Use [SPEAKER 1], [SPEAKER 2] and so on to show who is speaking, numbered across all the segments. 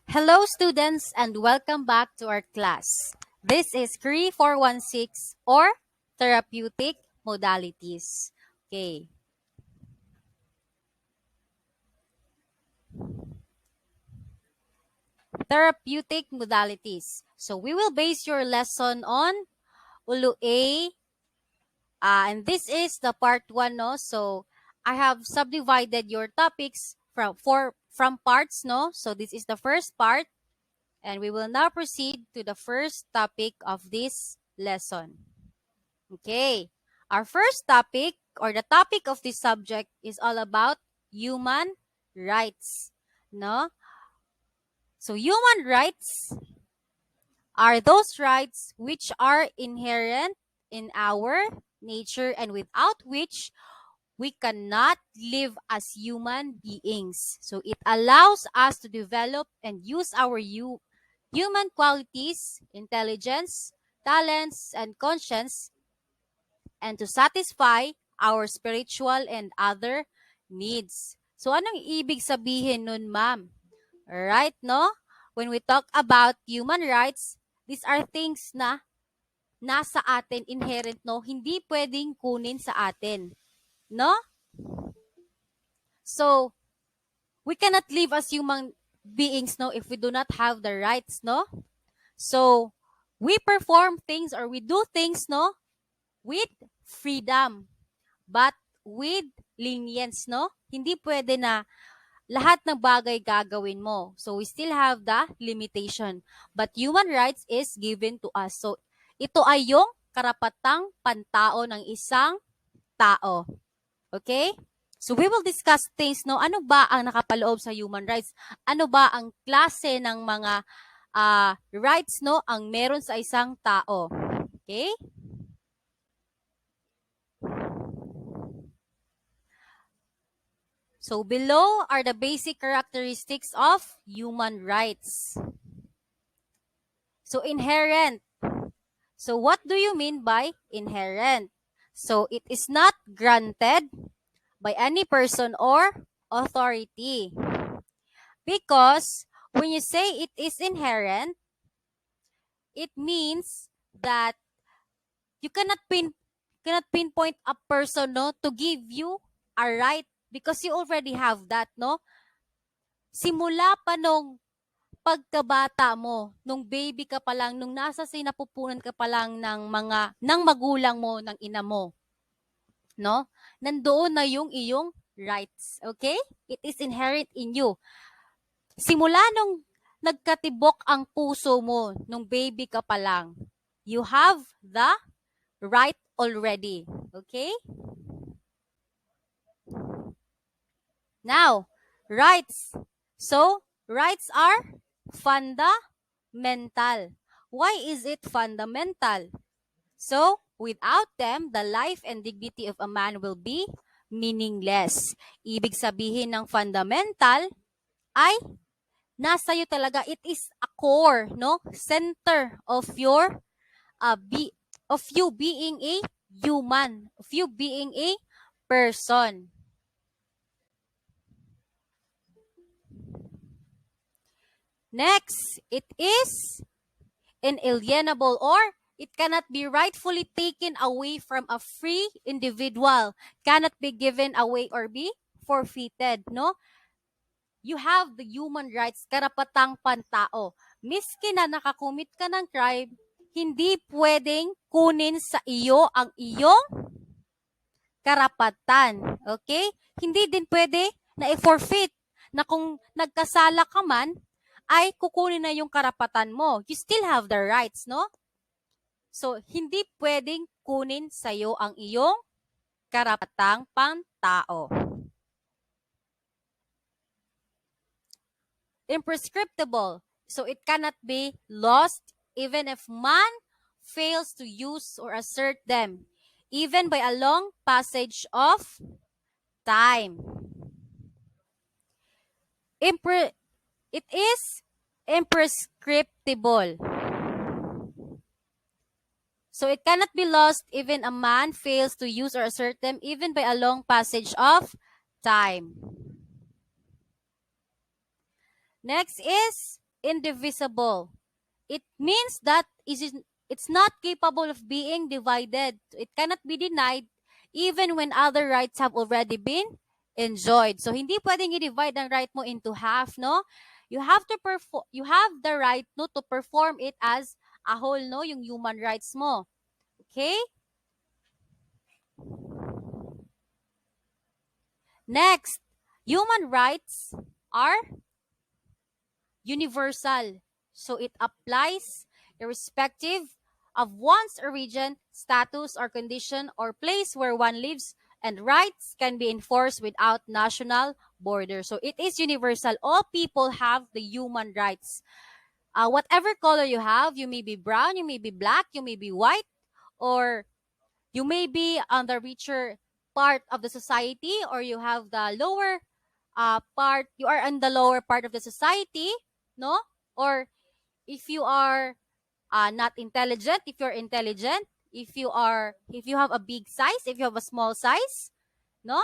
[SPEAKER 1] Hello, students, and welcome back to our class. This is CRE 416 or Therapeutic Modalities. Okay, Therapeutic Modalities. So, we will base your lesson on Ulu A, and this is the part 1, no? So, I have subdivided your topics from parts, no? So, this is the first part, and we will now proceed to the first topic of this lesson. Okay. Our first topic or the topic of this subject is all about human rights. No? So human rights are those rights which are inherent in our nature and without which we cannot live as human beings. So it allows us to develop and use our human qualities, intelligence, talents, and conscience and to satisfy our spiritual and other needs. So, anong ibig sabihin nun, ma'am? Right, no? When we talk about human rights, these are things na nasa atin, inherent, no? Hindi pwedeng kunin sa atin. No? So, we cannot live as human beings, no? If we do not have the rights, no? So, we perform things or we do things, no? With freedom. But with lenience, no? Hindi pwede na lahat ng bagay gagawin mo. So, we still have the limitation. But human rights is given to us. So, ito ay yung karapatang pantao ng isang tao. Okay? So, we will discuss things, no? Ano ba ang nakapaloob sa human rights? Ano ba ang klase ng mga rights, no? Ang meron sa isang tao. Okay? So below are the basic characteristics of human rights. So inherent. So what do you mean by inherent? So it is not granted by any person or authority. Because when you say it is inherent, it means that you cannot pinpoint a person, no, to give you a right because you already have that, no? Simula pa nung pagkabata mo, nung baby ka pa lang, nung nasa sinapupunan ka pa lang ng magulang mo, ng ina mo, no? Nandoon na yung iyong rights, okay? It is inherent in you. Simula nung nagkatibok ang puso mo, nung baby ka pa lang, you have the right already, okay? Now, rights. So, rights are fundamental. Why is it fundamental? So, without them, the life and dignity of a man will be meaningless. Ibig sabihin ng fundamental ay nasa iyo talaga. It is a core, no? Center of your of you being a human, of you being a person. Next, it is inalienable or it cannot be rightfully taken away from a free individual, cannot be given away or be forfeited, no? You have the human rights, karapatang pantao. Miski na nakakumit ka ng crime, hindi pwedeng kunin sa iyo ang iyong karapatan. Okay? Hindi din pwede na i-forfeit na kung nagkasala ka man, ay kukunin na yung karapatan mo. You still have the rights, no? So, hindi pwedeng kunin sa'yo ang iyong karapatang pantao. Imprescriptible. So, it cannot be lost even if man fails to use or assert them, even by a long passage of time. It is imprescriptible. So it cannot be lost even a man fails to use or assert them even by a long passage of time. Next is indivisible. It means that it's not capable of being divided. It cannot be denied even when other rights have already been enjoyed. So hindi pwedeng i-divide ang right mo into half, no? You have the right no to perform it as a whole, no, yung human rights mo. Okay? Next, human rights are universal. So it applies irrespective of one's origin, status, or condition, or place where one lives, and rights can be enforced without national borders. So it is universal. All people have the human rights. Whatever color you have, you may be brown, you may be black, you may be white, or you may be on the richer part of the society, or you have the lower part, you are on the lower part of the society, no? Or if you are not intelligent, if you're intelligent, if you have a big size, if you have a small size, no?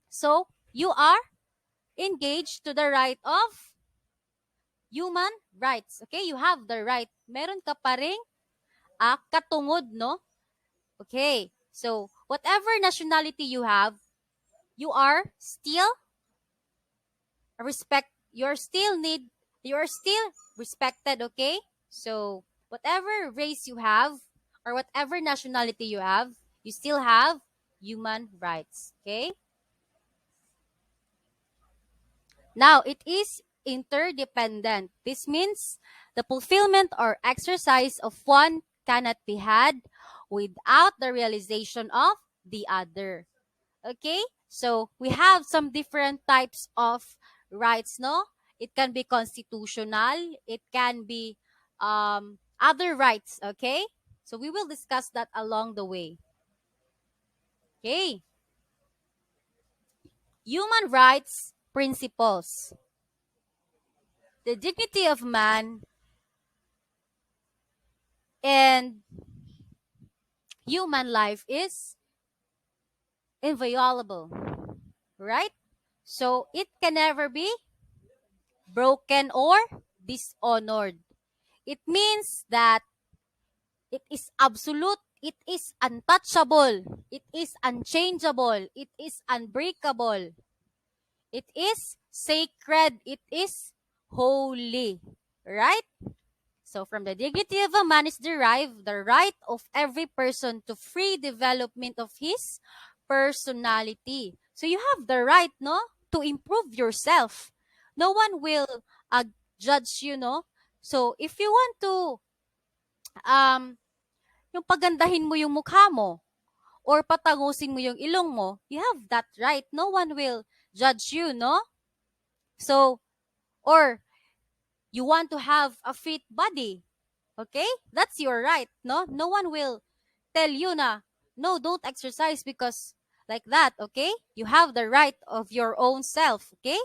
[SPEAKER 1] So you are engaged to the right of human rights. Okay? You have the right. Meron ka pa ring katungod, no? Okay. So, whatever nationality you have, you are still you are still respected, okay? So, whatever race you have or whatever nationality you have, you still have human rights, okay? Now, it is interdependent. This means the fulfillment or exercise of one cannot be had without the realization of the other. Okay? So, we have some different types of rights, no? It can be constitutional, it can be other rights, okay? So, we will discuss that along the way. Okay? Human rights principles. The dignity of man and human life is inviolable, right? So it can never be broken or dishonored. It means that it is absolute, it is untouchable, it is unchangeable, it is unbreakable, it is sacred, it is holy, right? So from the dignity of a man is derived the right of every person to free development of his personality. So you have the right, no, to improve yourself. No one will judge you, no. So if you want to yung pagandahin mo yung mukha mo or patangusin mo yung ilong mo, you have that right. No one will judge you, no? So, or you want to have a fit body, okay? That's your right, no? No one will tell you na, no, don't exercise because like that, okay? You have the right of your own self, okay?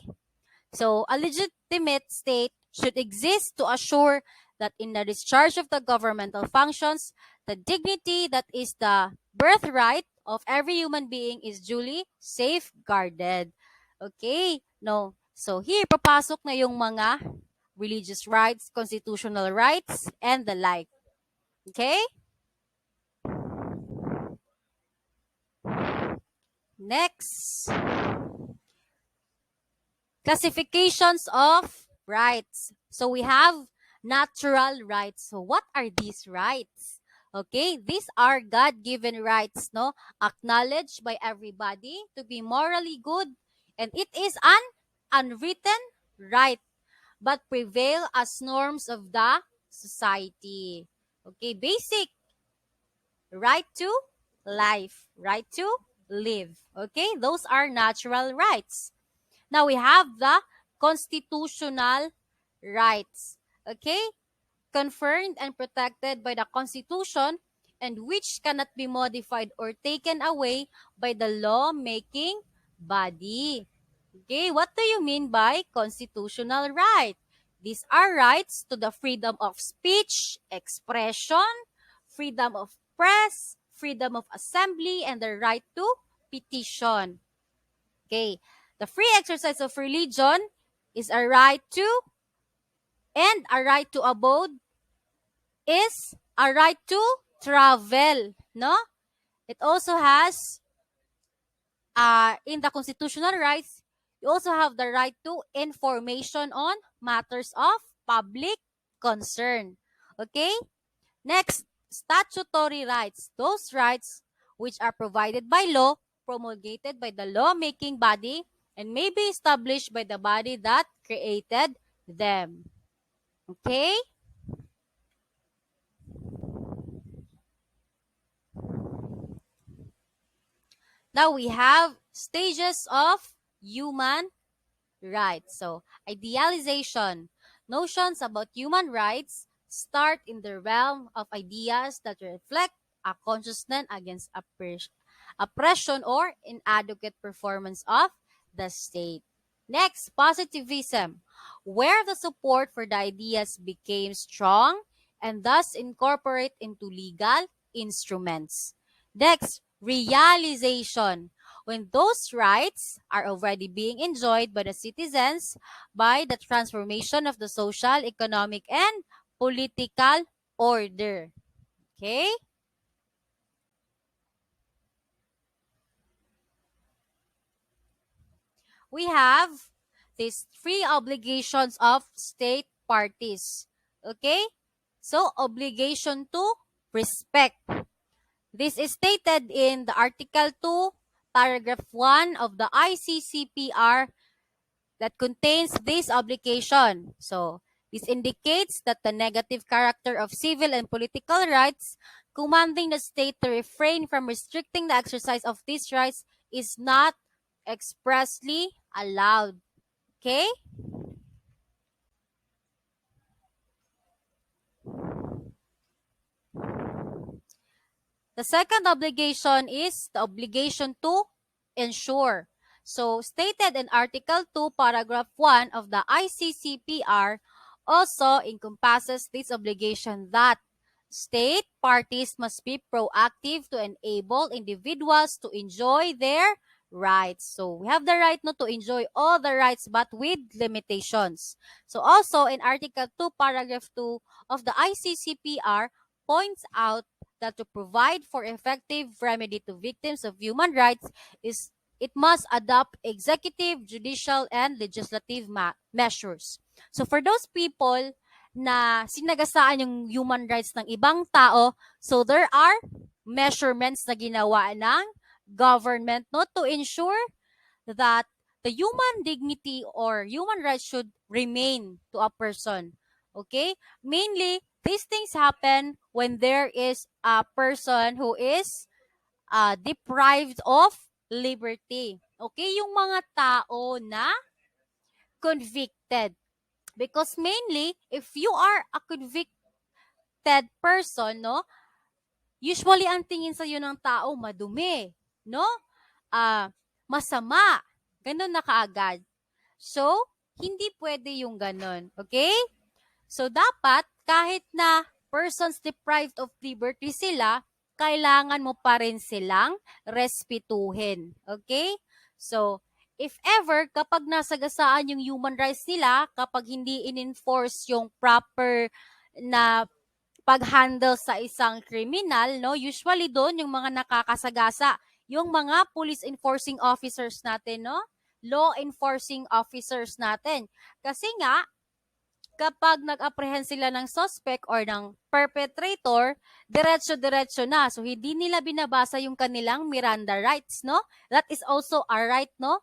[SPEAKER 1] So, a legitimate state should exist to assure that in the discharge of the governmental functions, the dignity that is the birthright of every human being is duly safeguarded. Okay? No. So, here, papasok na yung mga religious rights, constitutional rights, and the like. Okay? Next. Classifications of rights. So we have natural rights. So what are these rights? Okay, these are God-given rights, no? Acknowledged by everybody to be morally good, and it is an unwritten right, but prevail as norms of the society. Okay, basic right to life, right to live. Okay, those are natural rights. Now we have the constitutional rights, okay? Confirmed and protected by the Constitution and which cannot be modified or taken away by the law-making body. Okay, what do you mean by constitutional right? These are rights to the freedom of speech, expression, freedom of press, freedom of assembly, and the right to petition. Okay, the free exercise of religion is a right to, and a right to abode is a right to travel, no? It also has, in the constitutional rights, you also have the right to information on matters of public concern. Okay? Next, statutory rights. Those rights which are provided by law, promulgated by the lawmaking body, and may be established by the body that created them. Okay? Now we have stages of human rights. So, idealization. Notions about human rights start in the realm of ideas that reflect a consciousness against oppression or inadequate performance of the state. Next, positivism, where the support for the ideas became strong and thus incorporate into legal instruments. Next, realization, when those rights are already being enjoyed by the citizens by the transformation of the social, economic, and political order. Okay? We have these three obligations of state parties. Okay? So, obligation to respect. This is stated in the Article 2, Paragraph 1 of the ICCPR that contains this obligation. So, this indicates that the negative character of civil and political rights, commanding the state to refrain from restricting the exercise of these rights, is not expressly allowed. Okay? The second obligation is the obligation to ensure. So, stated in Article 2, Paragraph 1 of the ICCPR also encompasses this obligation that state parties must be proactive to enable individuals to enjoy their rights. So, we have the right not to enjoy all the rights but with limitations. So, also in Article 2, Paragraph 2 of the ICCPR points out that to provide for effective remedy to victims of human rights is it must adopt executive, judicial, and legislative measures. So for those people na sinagasaan yung human rights ng ibang tao, so there are measurements na ginawa ng government no to ensure that the human dignity or human rights should remain to a person. Okay? Mainly, these things happen when there is a person who is deprived of liberty. Okay? Yung mga tao na convicted. Because mainly, if you are a convicted person, no, usually ang tingin sa iyo ng tao madumi, no? Masama. Ganun na kaagad. So, hindi pwede yung ganun. Okay? So, dapat kahit na persons deprived of liberty sila, kailangan mo pa rin silang respetuhin. Okay? So, if ever, kapag nasagasaan yung human rights nila, kapag hindi in-enforce yung proper na pag-handle sa isang criminal, no, usually doon yung mga nakakasagasa, yung mga police enforcing officers natin, no, law enforcing officers natin. Kasi nga, kapag nag-apprehend sila ng suspect or ng perpetrator, diretso-diretso na. So, hindi nila binabasa yung kanilang Miranda rights, no? That is also a right, no?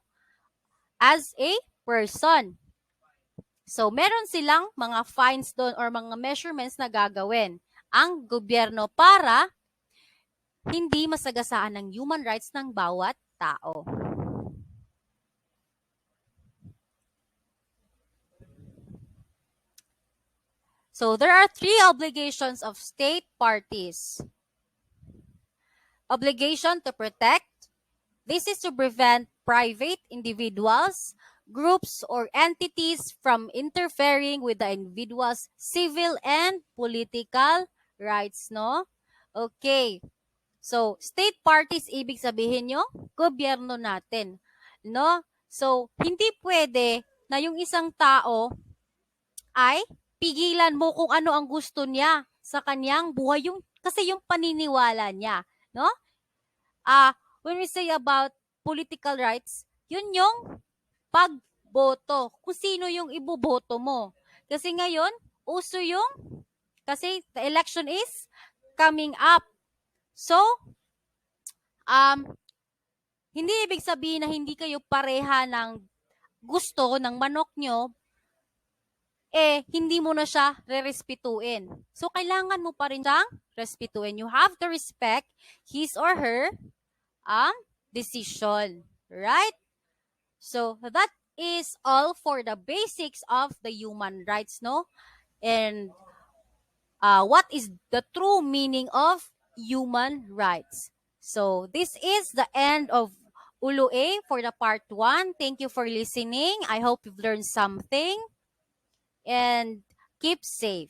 [SPEAKER 1] As a person. So, meron silang mga fines doon or mga measurements na gagawin ang gobyerno para hindi masagasaan ng human rights ng bawat tao. So, there are three obligations of state parties. Obligation to protect. This is to prevent private individuals, groups, or entities from interfering with the individual's civil and political rights, no? Okay. So, state parties, ibig sabihin nyo, gobyerno natin, no? So, hindi pwede na yung isang tao ay pigilan mo kung ano ang gusto niya sa kanyang buhay, yung kasi yung paniniwala niya, no? When we say about political rights, yun yung pagboto, kung sino yung iboboto mo. Kasi ngayon, uso yung, kasi the election is coming up. So, um, hindi ibig sabihin na hindi kayo pareha ng gusto ng manok nyo, hindi mo na siya re-respetuin. So, kailangan mo pa rin siyang respetuin. You have to respect his or her decision. Right? So, that is all for the basics of the human rights, no? And what is the true meaning of human rights? So, this is the end of Ulu A for the part 1. Thank you for listening. I hope you've learned something and keep safe.